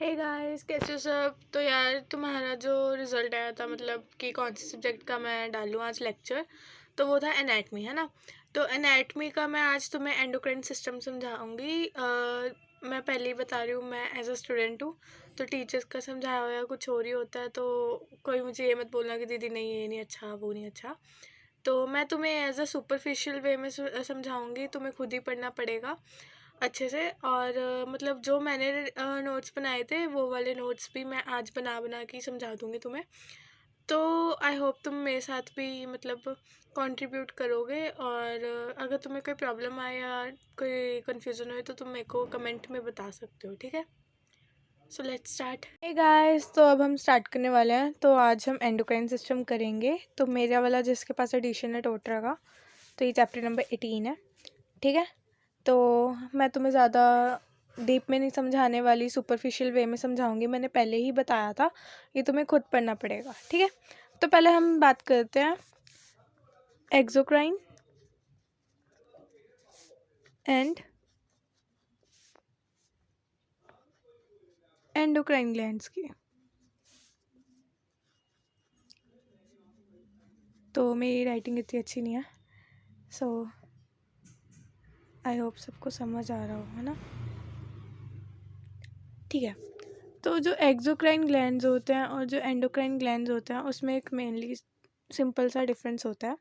Hey guys, कैसे हो सब। तो यार तुम्हारा जो रिज़ल्ट आया था, मतलब कि कौन से सब्जेक्ट का मैं डालूँ आज लेक्चर, तो वो था एनाटमी, है ना। तो एनाटमी का मैं आज तुम्हें एंडोक्राइन सिस्टम समझाऊंगी। मैं पहले ही बता रही हूँ, मैं एज अ स्टूडेंट हूँ, तो टीचर्स का समझाया हुआ कुछ और ही होता है। तो कोई मुझे ये मत बोलना कि दीदी नहीं ये नहीं अच्छा वो नहीं अच्छा। तो मैं तुम्हें एज अ सुपरफिशियल वे में समझाऊंगी, तुम्हें खुद ही पढ़ना पड़ेगा अच्छे से। और मतलब जो मैंने नोट्स बनाए थे वो वाले नोट्स भी मैं आज बना बना के ही समझा दूँगी तुम्हें। तो आई होप तुम मेरे साथ भी मतलब कंट्रीब्यूट करोगे। और अगर तुम्हें कोई प्रॉब्लम आए या कोई कन्फ्यूज़न हो तो तुम मेरे को कमेंट में बता सकते हो, ठीक है। So let's start. Hey guys, तो अब हम स्टार्ट करने वाले हैं। तो आज हम एंडोक्राइन सिस्टम करेंगे। तो मेरा वाला जिसके पास एडिशन है टोटरा का, तो ये चैप्टर नंबर 18 है, ठीक है। तो मैं तुम्हें ज़्यादा डीप में नहीं समझाने वाली, सुपरफिशियल वे में समझाऊंगी। मैंने पहले ही बताया था, ये तुम्हें खुद पढ़ना पड़ेगा, ठीक है। तो पहले हम बात करते हैं एक्सोक्राइन एंड एंडोक्राइन ग्लैंड्स की। तो मेरी राइटिंग इतनी अच्छी नहीं है, सो आई होप सबको समझ आ रहा हो, है ना। ठीक है। तो जो एक्सोक्राइन ग्लैंड्स होते हैं और जो एंडोक्राइन ग्लैंड्स होते हैं, उसमें एक मेनली सिंपल सा डिफरेंस होता है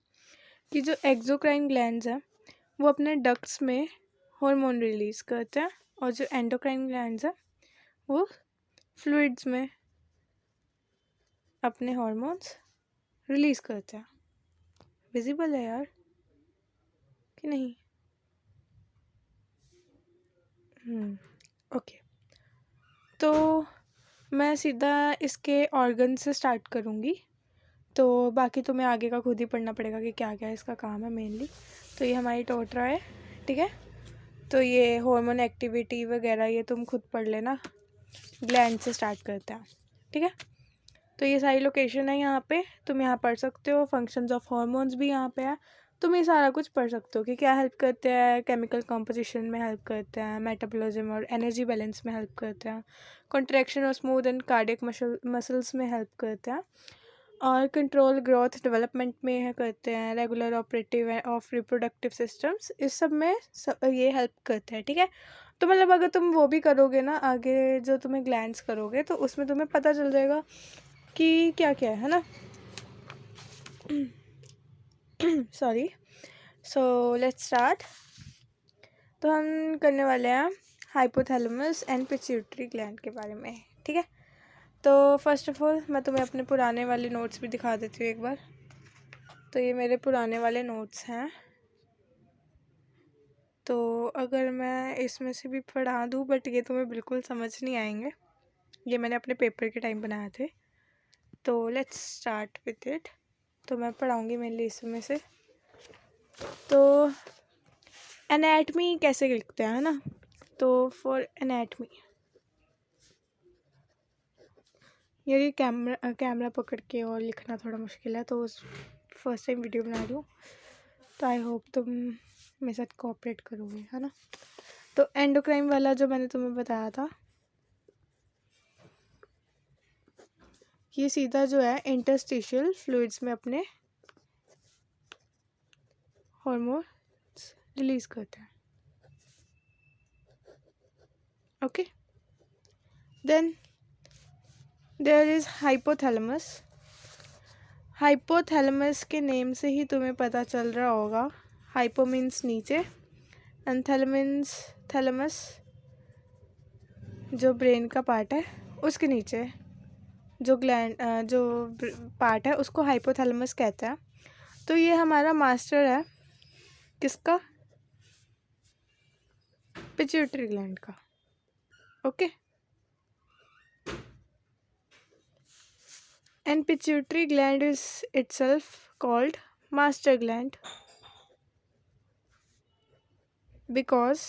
कि जो एक्सोक्राइन ग्लैंड्स हैं वो अपने डक्ट्स में हार्मोन रिलीज़ करते हैं, और जो एंडोक्राइन ग्लैंड्स हैं वो फ्लूइड्स में अपने हार्मोन्स रिलीज़ करते हैं। विजिबल है यार कि नहीं? ओके। तो मैं सीधा इसके ऑर्गन से स्टार्ट करूँगी, तो बाकी तुम्हें आगे का खुद ही पढ़ना पड़ेगा कि क्या क्या इसका काम है मेनली। तो ये हमारी टोटरा है, ठीक है। तो ये हार्मोन एक्टिविटी वगैरह ये तुम खुद पढ़ लेना। ग्लैंड से स्टार्ट करते हैं, ठीक है। तो ये सारी लोकेशन है यहाँ पे, तुम यहाँ पढ़ सकते हो। फंक्शंस ऑफ हार्मोन्स भी यहाँ पे है, तुम ये सारा कुछ पढ़ सकते हो कि क्या हेल्प करते हैं। केमिकल कंपोजिशन में हेल्प करते हैं, मेटाबॉलिज्म और एनर्जी बैलेंस में हेल्प करते हैं, कॉन्ट्रैक्शन और स्मूथ एंड कार्डियक मसल्स में हेल्प करते हैं, और कंट्रोल ग्रोथ डेवलपमेंट में है करते हैं, regular operative of reproductive systems, इस सब में ये हेल्प करते हैं, ठीक है। तो मतलब अगर तुम वो भी करोगे ना आगे, जो तुम्हें ग्लैंड्स करोगे, तो उसमें तुम्हें पता चल जाएगा कि क्या क्या है ना। सॉरी। So let's start. तो हम करने वाले हैं हाइपोथैलेमस एंड पिट्यूटरी ग्लैंड के बारे में, ठीक है। तो फर्स्ट ऑफ ऑल मैं तुम्हें अपने पुराने वाले नोट्स भी दिखा देती हूँ एक बार। तो ये मेरे पुराने वाले नोट्स हैं। तो अगर मैं इसमें से भी पढ़ा दूँ, बट ये तुम्हें बिल्कुल समझ नहीं आएंगे, ये मैंने अपने पेपर के टाइम बनाए थे। तो लेट्स स्टार्ट विथ इट। तो मैं पढ़ाऊँगी मेनली इसमें से। तो एनाटमी कैसे लिखते हैं, है ना। तो फॉर एनाटमी, यदि कैमरा पकड़ के और लिखना थोड़ा मुश्किल है, तो उस फर्स्ट टाइम वीडियो बना रही हूँ, तो आई होप तुम मेरे साथ कोऑपरेट करोगे, है ना। तो एंडोक्राइन वाला जो मैंने तुम्हें बताया था, ये सीधा जो है इंटरस्टिशियल फ्लूइड्स में अपने हार्मोन्स रिलीज करते हैं, okay. Then there is hypothalamus. Hypothalamus के नेम से ही तुम्हें पता चल रहा होगा, हाइपो मीन्स नीचे एंड थैलेमस जो ब्रेन का पार्ट है उसके नीचे जो ग्लैंड जो पार्ट है उसको हाइपोथैलेमस कहते हैं। तो ये हमारा मास्टर है किसका? पिट्यूटरी ग्लैंड का, okay. And pituitary gland is itself called master gland because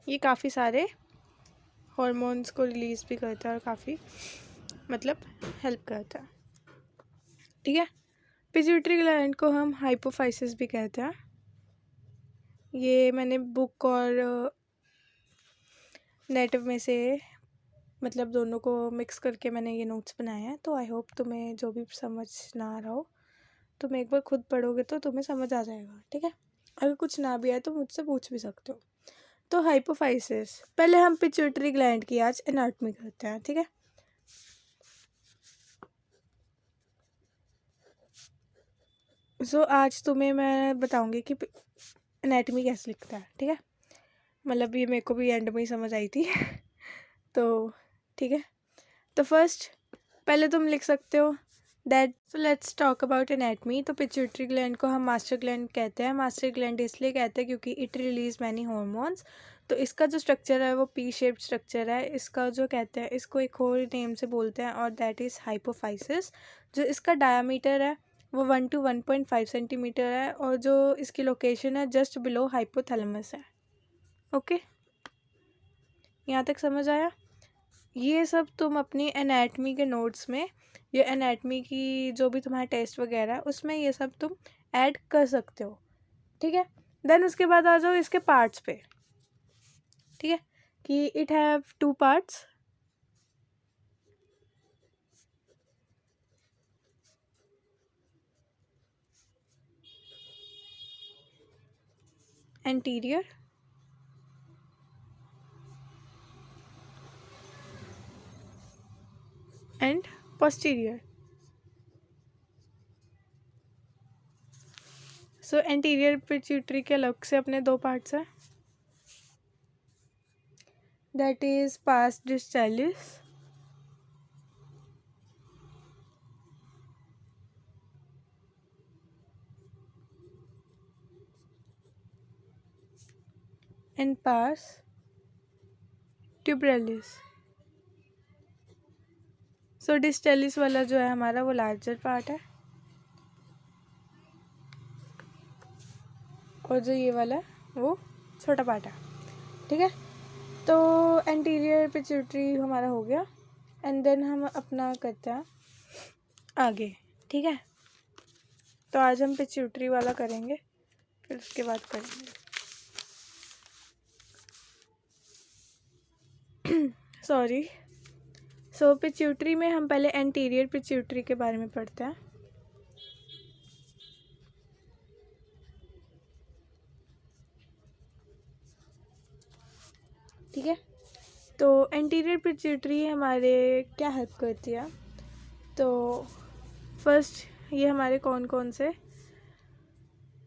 ये काफ़ी सारे हॉर्मोन्स को रिलीज भी करता है और काफ़ी मतलब हेल्प करता है, ठीक है। पिट्यूटरी ग्लैंड को हम हाइपोफाइसिस भी कहते हैं। ये मैंने बुक और नेट में से मतलब दोनों को मिक्स करके मैंने ये नोट्स बनाए हैं। तो आई होप तुम्हें जो भी समझ ना आ रहा हो, तुम एक बार खुद पढ़ोगे तो तुम्हें समझ आ जाएगा, ठीक है। अगर कुछ ना भी आए तो मुझसे पूछ भी सकते हो। तो हाइपोफाइसिस, पहले हम पिट्यूटरी ग्लैंड की आज एनाटॉमी करते हैं, ठीक है। आज तुम्हें मैं बताऊंगी कि एनाटॉमी कैसे लिखता है, ठीक है। मतलब ये मेरे को भी एंड में ही समझ आई थी तो ठीक है। तो फर्स्ट पहले तुम लिख सकते हो that, so let's talk about anatomy. तो पिट्यूटरी ग्लैंड को हम मास्टर ग्लैंड कहते हैं। मास्टर ग्लैंड इसलिए कहते हैं क्योंकि इट रिलीज मैनी हॉर्मोन्स। तो इसका जो स्ट्रक्चर है वो पी शेप्ड स्ट्रक्चर है। इसका जो कहते हैं, इसको एक और नेम से बोलते हैं और दैट इज़ हाइपोफाइसिस। जो इसका डायामीटर है वो 1 to 1.5 सेंटीमीटर है और जो इसकी लोकेशन है जस्ट बिलो हाइपोथैलेमस है। ओके, यहाँ तक समझ आया। ये सब तुम अपनी एनाटॉमी के नोट्स में, ये एनाटॉमी की जो भी तुम्हारा टेस्ट वगैरह है उसमें ये सब तुम ऐड कर सकते हो, ठीक है। देन उसके बाद आ जाओ इसके पार्ट्स पे, ठीक है, कि it have 2 parts. Anterior and posterior. So anterior pituitary के अलग से अपने 2 पार्ट्स हैं, दैट इज पास डिस्टालिस एंड पास ट्यूबरलिस। सो डिस्टालिस वाला जो है हमारा वो लार्जर पार्ट है और जो ये वाला वो छोटा पार्ट है, ठीक है। तो एंटीरियर पिट्यूटरी हमारा हो गया एंड देन हम अपना करते हैं आगे, ठीक है। तो आज हम पिट्यूटरी वाला करेंगे, फिर उसके बाद करेंगे सॉरी। सो पिट्यूटरी में हम पहले एंटीरियर पिट्यूटरी के बारे में पढ़ते हैं। ठीक है, तो एंटीरियर पिट्यूटरी हमारे क्या हेल्प करती है। तो फर्स्ट ये हमारे कौन कौन से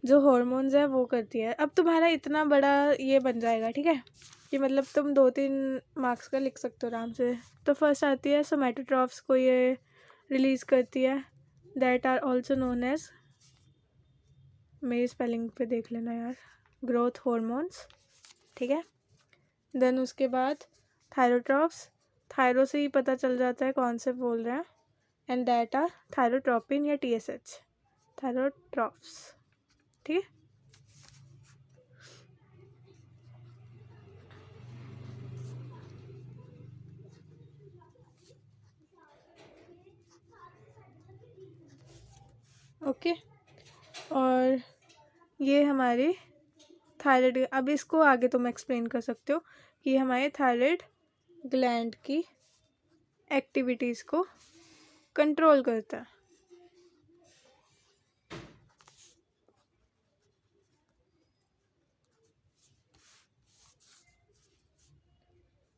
जो हॉर्मोन्स है वो करती है। अब तुम्हारा इतना बड़ा ये बन जाएगा, ठीक है, कि मतलब तुम 2-3 मार्क्स का लिख सकते हो आराम से। तो फर्स्ट आती है सोमैटोट्रॉफ्स को ये रिलीज़ करती है, that are also known as, मेरी स्पेलिंग पे देख लेना यार, ग्रोथ हॉर्मोन्स, ठीक है। देन उसके बाद थायरोट्रॉफ्स, थायरो से ही पता चल जाता है कौन से बोल रहे हैं, एंड दैट आर थायरोट्रोपिन या TSH, थायरोट्रॉफ्स, ठीक है। ओके, और ये हमारे थायराइड, अब इसको आगे तुम एक्सप्लेन कर सकते हो कि हमारे थायराइड ग्लैंड की एक्टिविटीज़ को कंट्रोल करता है।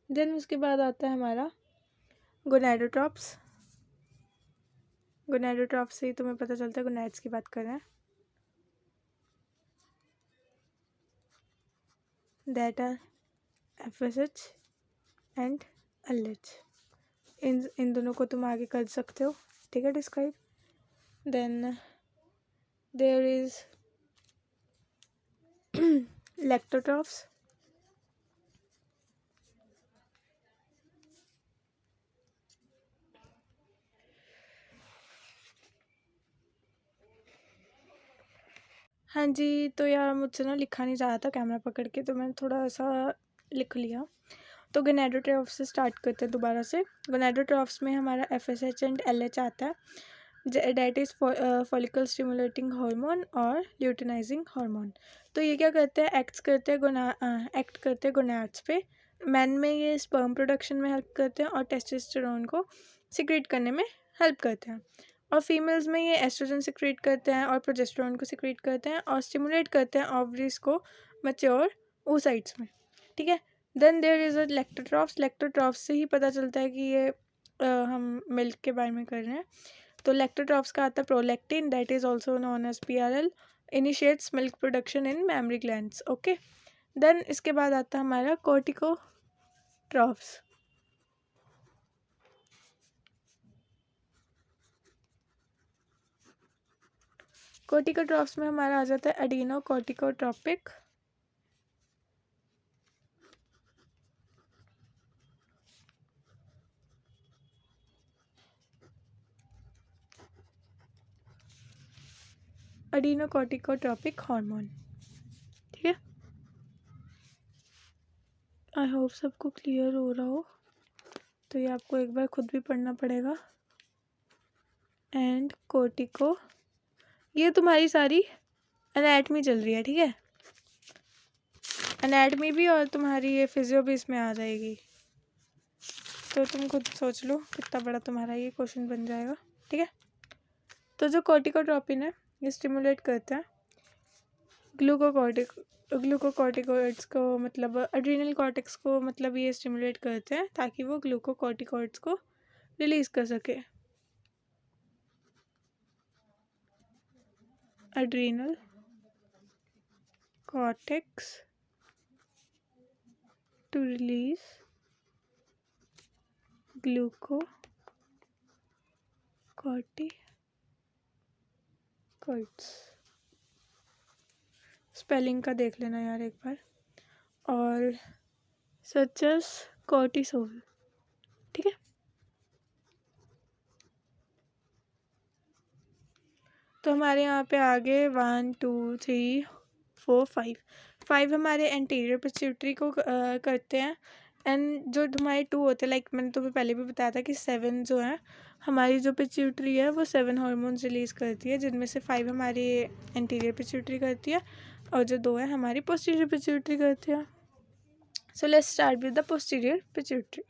देन उसके बाद आता है हमारा गोनैडोट्रॉप्स। गोनैडोट्रॉप्स से ही तुम्हें पता चलता है गोनैड्स की बात कर रहे हैं, that are FSH and LH। इन दोनों को तुम आगे कर सकते हो, ठीक है, describe. Then there is lactotrophs, हाँ जी। तो यार मुझसे ना लिखा नहीं जा रहा था कैमरा पकड़ के, तो मैंने थोड़ा सा लिख लिया। तो गोनैडोट्रॉफ्स से स्टार्ट करते हैं दोबारा से। गोनैडोट्रॉफ्स में हमारा FSH एंड LH आता है, that is follicle stimulating hormone और ल्यूटिनाइजिंग हार्मोन। तो ये क्या करते हैं, एक्ट करते हैं गोनैड्स पे। मैन में ये स्पर्म प्रोडक्शन में हेल्प करते हैं और टेस्टोस्टेरोन को सिक्रेट करने में हेल्प करते हैं, और फीमेल्स में ये एस्ट्रोजन सिक्रेट करते हैं और प्रोजेस्टेरोन को सिक्रेट करते हैं और स्टिमुलेट करते हैं ओवरीज को मैच्योर oocytes में, ठीक है। Then there is a lactotrophs. Lactotrophs से ही पता चलता है कि ये हम मिल्क के बारे में कर रहे हैं। तो लेक्टोट्रॉफ्स का आता है prolactin, that is also known as PRL, initiates milk production in mammary glands, okay. Then इसके बाद आता है हमारा कोर्टिकोट्रॉफ्स। कोर्टिकोट्रॉफ्स में हमारा आ जाता है एडिनोकोर्टिकोट्रॉपिक, एडिनोकोर्टिकोट्रॉपिक हार्मोन, ठीक है। आई होप सबको क्लियर हो रहा हो, तो ये आपको एक बार खुद भी पढ़ना पड़ेगा। एंड कोर्टिको, ये तुम्हारी सारी एनाटमी चल रही है, ठीक है। एनाटमी भी और तुम्हारी ये फिजियो भी इसमें आ जाएगी, तो तुम खुद सोच लो कितना बड़ा तुम्हारा ये क्वेश्चन बन जाएगा, ठीक है। तो जो कोर्टिकोट्रोपिन है ये स्टिमुलेट करता है ग्लूकोकॉर्टिकॉइड्स को, मतलब एड्रिनल कॉर्टेक्स को, मतलब ये स्टिमुलेट करते हैं ताकि वो ग्लूकोकॉर्टिकॉइड्स को रिलीज कर सके। Adrenal cortex to release glucocorticoids. Spelling का देख लेना यार एक बार। और सच एज कॉर्टिसोल, ठीक है। तो हमारे यहाँ पे आगे 1 2 3 4 5 हमारे एंटीरियर पिट्यूटरी को करते हैं। एंड जो हमारे 2 होते हैं, लाइक मैंने तुम्हें पहले भी बताया था कि 7 जो है हमारी जो पिट्यूटरी है वो 7 हार्मोन्स रिलीज़ करती है, जिनमें से 5 हमारी एंटीरियर पिट्यूटरी करती है और जो 2 है हमारी पोस्टीरियर पिट्यूटरी करती है। So let's start with the posterior pituitary.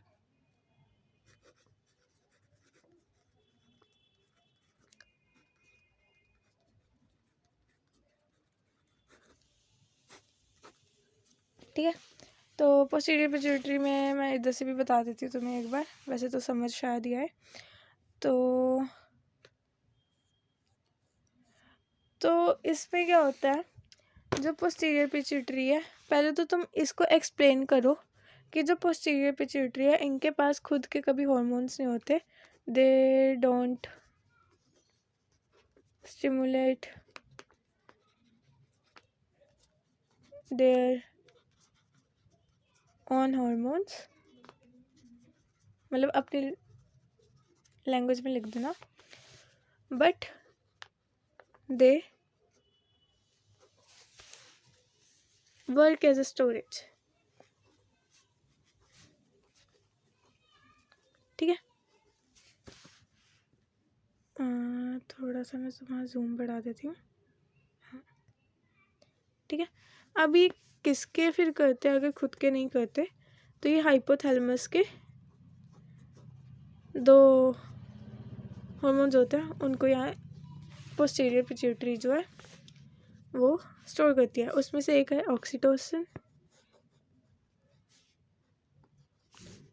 ठीक है, तो पोस्टीरियर पिट्यूटरी में मैं इधर से भी बता देती हूँ तुम्हें एक बार, वैसे तो समझ शायद ही आए। तो इसमें क्या होता है, जो पोस्टीरियर पिट्यूटरी है, पहले तो तुम इसको एक्सप्लेन करो कि जो पोस्टीरियर पिट्यूटरी है इनके पास खुद के कभी हॉर्मोन्स नहीं होते, they don't stimulate their own hormones, मतलब अपनी लैंग्वेज में लिख देना, but they work as a storage, ठीक है। थोड़ा सा मैं तुम्हारा जूम बढ़ा देती हूँ, हाँ ठीक है। अब ये किसके फिर करते हैं, अगर खुद के नहीं करते तो ये हाइपोथैलेमस के 2 हार्मोन्स होते हैं, उनको यहाँ पोस्टीरियर पिट्यूटरी जो है वो स्टोर करती है। उसमें से एक है ऑक्सीटोसिन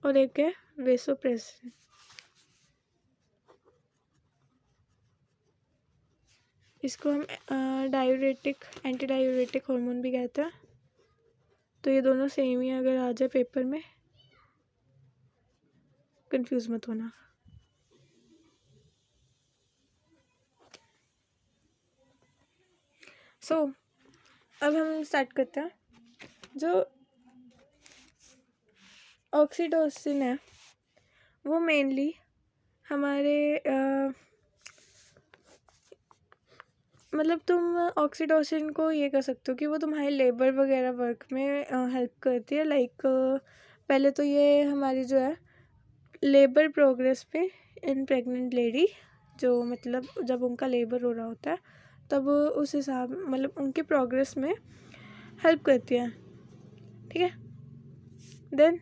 और एक है वेसोप्रेसिन। इसको हम डायूरेटिक, एंटी डायूरेटिक हार्मोन भी कहते हैं। तो ये दोनों सेम ही अगर आ जाए पेपर में, कंफ्यूज मत होना। अब हम स्टार्ट करते हैं। जो ऑक्सीटोसिन है वो मेनली हमारे मतलब तुम ऑक्सीटोसिन को ये कर सकते हो कि वो तुम्हारे लेबर वगैरह वर्क में हेल्प करती है। लाइक पहले तो ये हमारी जो है लेबर प्रोग्रेस पे इन प्रेग्नेंट लेडी, जो मतलब जब उनका लेबर हो रहा होता है तब उस हिसाब, मतलब उनके प्रोग्रेस में हेल्प करती है, ठीक है। देन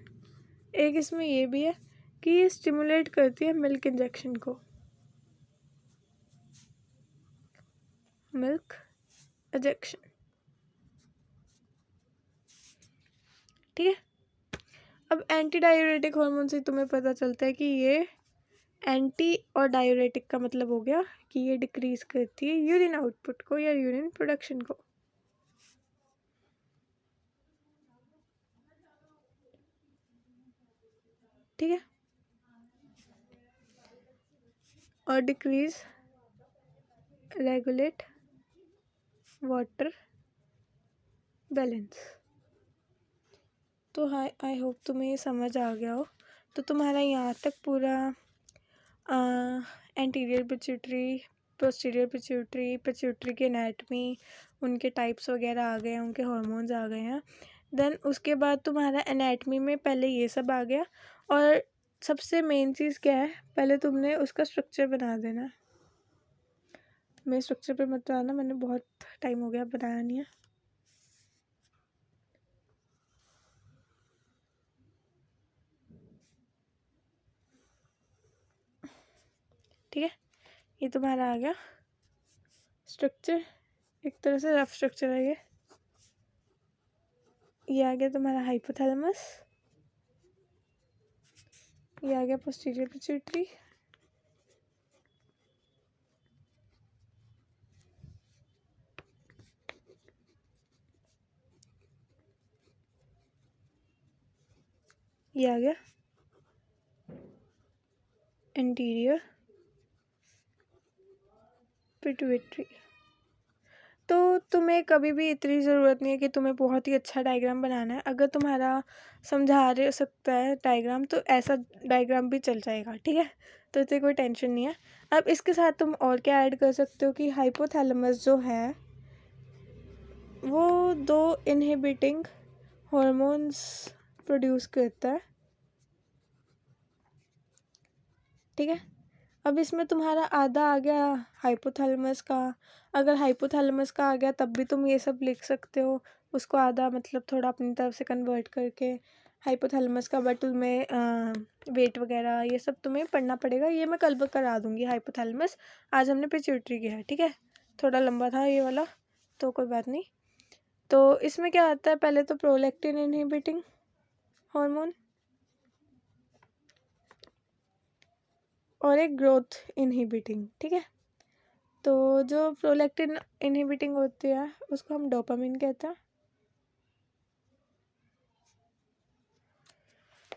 एक इसमें ये भी है कि ये स्टिमुलेट करती है मिल्क इंजेक्शन को, मिल्क इंजेक्शन, ठीक है। अब एंटी डायूरेटिक हार्मोन से तुम्हें पता चलता है कि ये एंटी और डायूरेटिक का मतलब हो गया कि ये डिक्रीज करती है यूरिन आउटपुट को या यूरिन प्रोडक्शन को, ठीक है। और डिक्रीज रेगुलेट वाटर बैलेंस। तो हाई आई होप तुम्हें ये समझ आ गया हो। तो तुम्हारा यहाँ तक पूरा anterior pituitary, posterior pituitary, pituitary की एनाटमी, उनके टाइप्स वगैरह आ गए हैं, उनके हार्मोन्स आ गए हैं। देन उसके बाद तुम्हारा एनाटमी में पहले ये सब आ गया, और सबसे मेन चीज़ क्या है, पहले तुमने उसका स्ट्रक्चर बना देना है। मेरे स्ट्रक्चर पे मत आना, मैंने बहुत टाइम हो गया बनाया नहीं है। ठीक है, ये तुम्हारा आ गया स्ट्रक्चर, एक तरह से रफ स्ट्रक्चर है ये आ गया तुम्हारा हाइपोथैलेमस, ये आ गया पोस्टीरियर पिट्यूटरी, ये आ गया एंटीरियर पिट्यूटरी। तो तुम्हें कभी भी इतनी ज़रूरत नहीं है कि तुम्हें बहुत ही अच्छा डायग्राम बनाना है। अगर तुम्हारा समझा रहे सकता है डायग्राम तो ऐसा डायग्राम भी चल जाएगा, ठीक है। तो इतनी कोई टेंशन नहीं है। अब इसके साथ तुम और क्या ऐड कर सकते हो कि हाइपोथैलेमस जो है वो 2 इनहिबिटिंग हॉर्मोन्स प्रोड्यूस करता है, ठीक है। अब इसमें तुम्हारा आधा आ गया हाइपोथैलेमस का। अगर हाइपोथैलेमस का आ गया तब भी तुम ये सब लिख सकते हो, उसको आधा मतलब थोड़ा अपनी तरफ से कन्वर्ट करके हाइपोथैलेमस का। बट तुम्हें वेट वगैरह ये सब तुम्हें पढ़ना पड़ेगा, ये मैं कल करा दूंगी हाइपोथैलेमस। आज हमने पिट्यूटरी किया है, ठीक है। थोड़ा लंबा था ये वाला, तो कोई बात नहीं। तो इसमें क्या आता है, पहले तो प्रोलैक्टिन इनहिबिटिंग हार्मोन और एक ग्रोथ इनहिबिटिंग, ठीक है। तो जो प्रोलैक्टिन इनहिबिटिंग होती है उसको हम डोपामिन कहते हैं,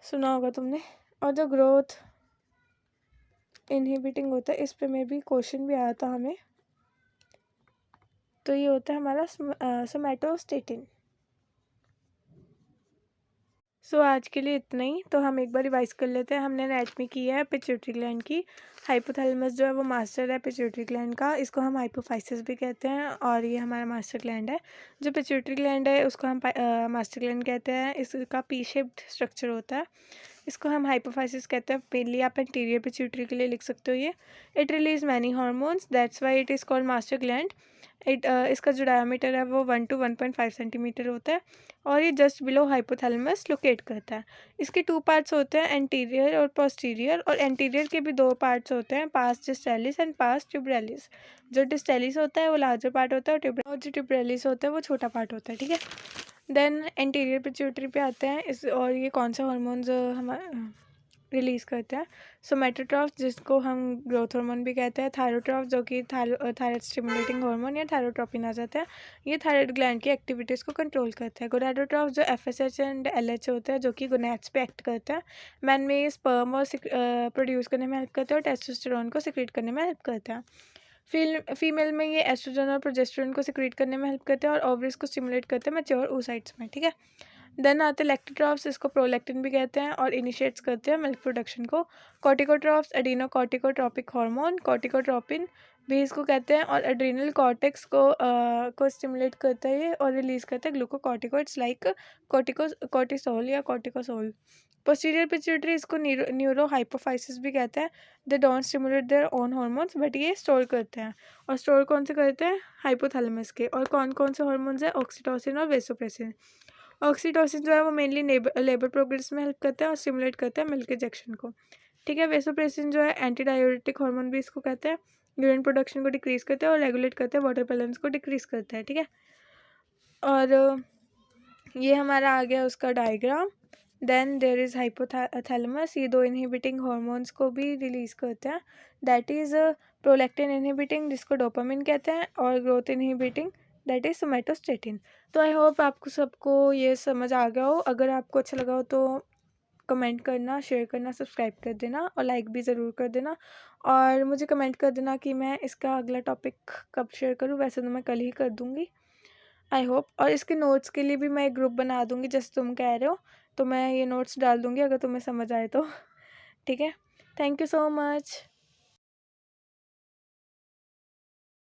सुना होगा तुमने। और जो ग्रोथ इनहिबिटिंग होता है, इस पे में भी क्वेश्चन भी आया था हमें, तो ये होता है हमारा सोमैटोस्टेटिन। सो आज के लिए इतना ही। तो हम एक बार रिवाइज कर लेते हैं। हमने एनाटमी की है पिट्यूटरी ग्लैंड की। हाइपोथैलेमस जो है वो मास्टर है पिट्यूटरी ग्लैंड का, इसको हम हाइपोफाइसिस भी कहते हैं, और ये हमारा मास्टर ग्लैंड है। जो पिट्यूटरी ग्लैंड है उसको हम मास्टर ग्लैंड कहते हैं। इसका पी शेप्ड स्ट्रक्चर होता है, इसको हम हाइपोफाइसिस कहते हैं। मेनली आप एंटीरियर पिट्यूटरी के लिए लिख सकते हो ये। It release many hormones, that's why it is called master gland. इसका जो डायमीटर है वो 1 to 1.5 सेंटीमीटर होता है, और ये जस्ट बिलो हाइपोथैलेमस लोकेट करता है। इसके 2 पार्ट्स होते हैं, एंटीरियर और पोस्टीरियर। और एंटीरियर के भी 2 पार्ट्स होते हैं, पास डिस्टेलिस एंड पास ट्यूबरेलिस। जो डिस्टेलिस होता है वो लार्जर पार्ट होता है, और जो ट्यूबरेलिस होता है वो छोटा पार्ट होता है, ठीक है। देन एंटीरियर पिट्यूटरी पे आते हैं इस, और ये कौन सा हार्मोन्स हमारे रिलीज़ करते हैं। सोमैटोट्रॉफ जिसको हम ग्रोथ हार्मोन भी कहते हैं, थायरोट्रॉफ जो कि थायराइड स्टिमुलेटिंग हार्मोन या थायरोट्रोपिन आ जाता है, ये थायराइड ग्लैंड की एक्टिविटीज़ को कंट्रोल करता है। गोनाडोट्रॉफ जो FSH एंड LH होता है जो कि गोनैड्स पे एक्ट करता है। मैन में स्पर्म और प्रोड्यूस करने में हेल्प करता है, और टेस्टोस्टेरोन को सिक्रेट करने में हेल्प करता है। फीमेल में ये एस्ट्रोजन और प्रोजेस्टेरोन को सिक्रेट करने में हेल्प करते हैं, और ओवरीज को स्टिमुलेट करते हैं मैच्योर oocytes में, ठीक है। देन आते हैं लैक्टोट्रॉफ्स, इसको प्रोलैक्टिन भी कहते हैं, और इनिशिएट्स करते हैं मिल्क प्रोडक्शन को। कॉर्टिकोट्रॉफ्स एडिनोकॉर्टिकोट्रॉपिक हार्मोन कॉर्टिकोट्रॉपिन भी इसको कहते हैं, और एड्रीनल कॉर्टेक्स को स्टिमुलेट करता है ये, और रिलीज करता है ग्लूकोकॉर्टिकोइड्स लाइक कॉर्टिसोल या कॉर्टिकोसोल। पोस्टीरियर पिट्यूटरी इसको न्यूरो हाइपोफाइसिस भी कहते हैं। दे don't stimulate their own hormones, but ये स्टोर करते हैं, और स्टोर कौन से करते हैं, हाइपोथैलेमस के। और कौन कौन से हार्मोन्स हैं, ऑक्सीटोसिन और वेसोप्रेसिन। ऑक्सीटोसिन जो है वो मेनली लेबर प्रोग्रेस में हेल्प करता है और स्टिमुलेट करता है मिल्क रिजेक्शन को। ठीक है, वेसोप्रेसिन जो है एंटी डाययूरेटिक हार्मोन भी इसको कहते हैं, यूरिन प्रोडक्शन को डिक्रीज करता है और रेगुलेट करता है वाटर बैलेंस को डिक्रीज करता है। ठीक है, और ये हमारा आ गया उसका diagram. Then there is hypothalamus, ये दो इनहिबिटिंग हॉर्मोन्स को भी रिलीज करते हैं, दैट इज़ प्रोलैक्टिन इनहिबिटिंग जिसको डोपामिन कहते हैं, और growth inhibiting that is somatostatin. तो आई होप आपको सबको ये समझ आ गया हो। अगर आपको अच्छा लगा हो तो कमेंट करना, शेयर करना, सब्सक्राइब कर देना और लाइक भी ज़रूर कर देना, और मुझे कमेंट कर देना कि मैं इसका अगला टॉपिक कब शेयर करूँ। वैसे तो मैं कल ही कर दूँगी, आई होप। और इसके नोट्स के लिए भी मैं एक ग्रुप बना दूँगी जैसे तुम कह रहे हो, तो मैं ये नोट्स डाल दूँगी अगर तुम्हें समझ आए तो। ठीक है, थैंक यू सो मच।